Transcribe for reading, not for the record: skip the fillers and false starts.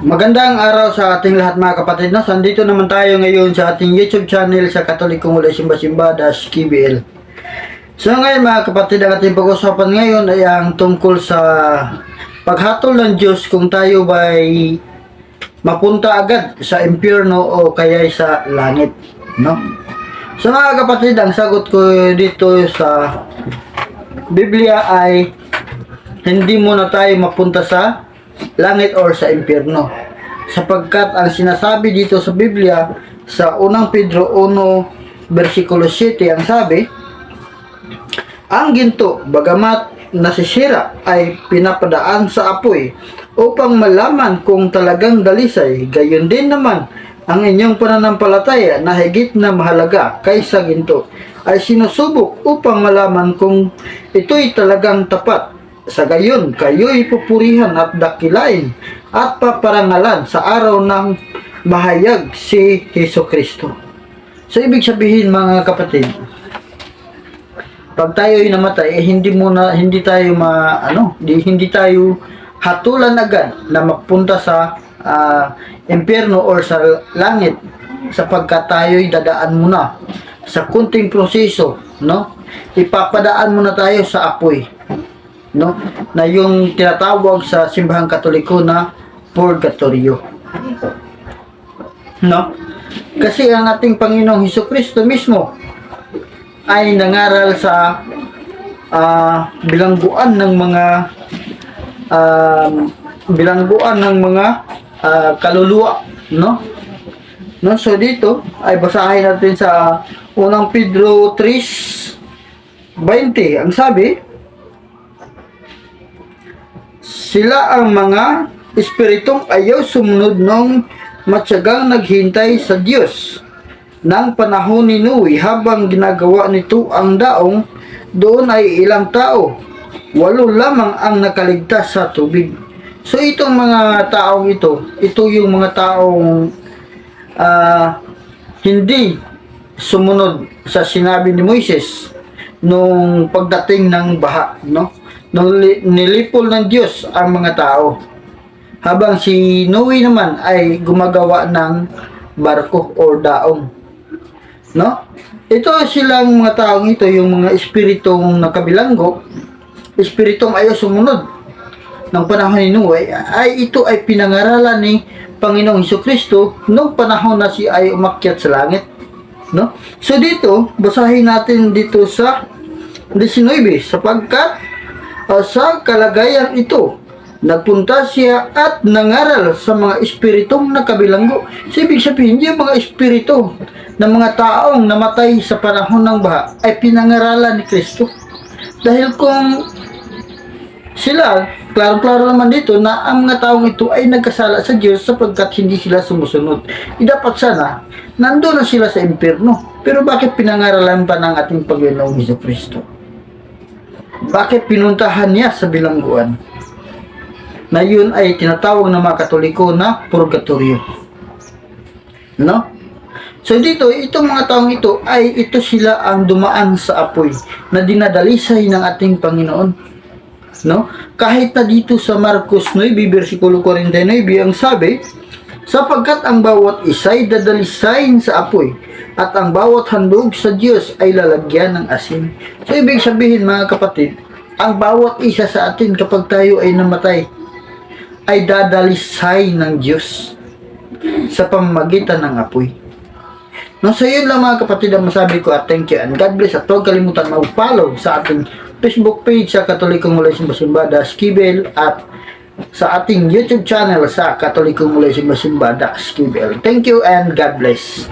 Magandang araw sa ating lahat mga kapatid. No? Sandito naman tayo ngayon sa ating YouTube channel sa Katolikong Ulay Simba-Simba-KBL. So ngayon mga kapatid, ang ating pag-usapan ngayon ay ang tungkol sa paghatol ng Diyos kung tayo ba'y mapunta agad sa impyerno o kaya sa langit. No? So mga kapatid, ang sagot ko dito sa Biblia ay hindi muna tayo mapunta sa langit or sa impyerno, sapagkat ang sinasabi dito sa Biblia sa unang Pedro 1 versikulo 7 ang sabi, ang ginto bagamat nasisira ay pinapadaan sa apoy upang malaman kung talagang dalisay, gayon din naman ang inyong pananampalataya na higit na mahalaga kaysa ginto ay sinusubok upang malaman kung ito'y talagang tapat. Sa gayon, kayo'y pupurihan at dakilain at paparangalan sa araw ng mahayag si Hesus Kristo. So, ibig sabihin mga kapatid, pag tayo'y namatay, hindi tayo hatulan agad na magpunta sa impyerno or sa langit, sapagkat tayo'y dadaan muna sa kunting proseso, no? Ipapadaan muna tayo sa apoy, no, na yung tinatawag sa simbahang Katoliko na purgatorio, no, kasi ang ating Panginoong Hesus Kristo mismo ay nangaral sa bilangguan ng mga kaluluwa, no. So dito ay basahin natin sa unang Pedro 3:20 ang sabi, sila ang mga espiritong ayaw sumunod nung matyagang naghintay sa Diyos ng panahon ni Noe habang ginagawa nito ang daong. Doon ay ilang tao, 8 lamang ang nakaligtas sa tubig. So itong mga taong ito yung mga taong hindi sumunod sa sinabi ni Moises nung pagdating ng baha, no? Nung nilipol ng Diyos ang mga tao, habang si Noe naman ay gumagawa ng barko o daong, no? Ito silang mga taong ito, yung mga espiritong nakabilanggo, espiritong ayaw sumunod ng panahon ni Noe, ay ito ay pinangaralan ni Panginoong Hesus Kristo nung panahon na siya ay umakyat sa langit, no? So dito, basahin natin dito sa 19, sapagkat sa kalagayan ito, nagpunta siya at nangaral sa mga espiritong nakabilanggo. So, ibig sabihin, yung mga espiritu ng mga taong namatay sa panahon ng baha ay pinangaralan ni Kristo. Dahil kung sila, klaro-klaro naman dito na ang mga taong ito ay nagkasala sa Diyos sapagkat hindi sila sumusunod. Dapat sana, nandun na sila sa impyerno. Pero bakit pinangaralan pa ng ating Panginoong Hesus Kristo? Bakit pinuntahan niya sa bilangguan? Na yun ay tinatawag ng mga Katoliko na purgatorio, no? So dito, itong mga taong ito sila ang dumaan sa apoy na dinadalisay ng ating Panginoon, no? Kahit na dito sa Marcos 9 versikulo 49 ang sabi, sapagkat ang bawat isa'y dadalisayin sa apoy at ang bawat handog sa Diyos ay lalagyan ng asin. So ibig sabihin mga kapatid, ang bawat isa sa atin kapag tayo ay namatay ay dadalisay ng Diyos sa pamamagitan ng apoy. No, so yun lang mga kapatid ang masabi ko, at thank you and God bless. At huwag kalimutan mag-follow sa ating Facebook page sa Katolikong Ulay Simba-Simba-KBL at sa ating YouTube channel sa Katolikong Ulay Simba-Simba-KBL. Thank you and God bless.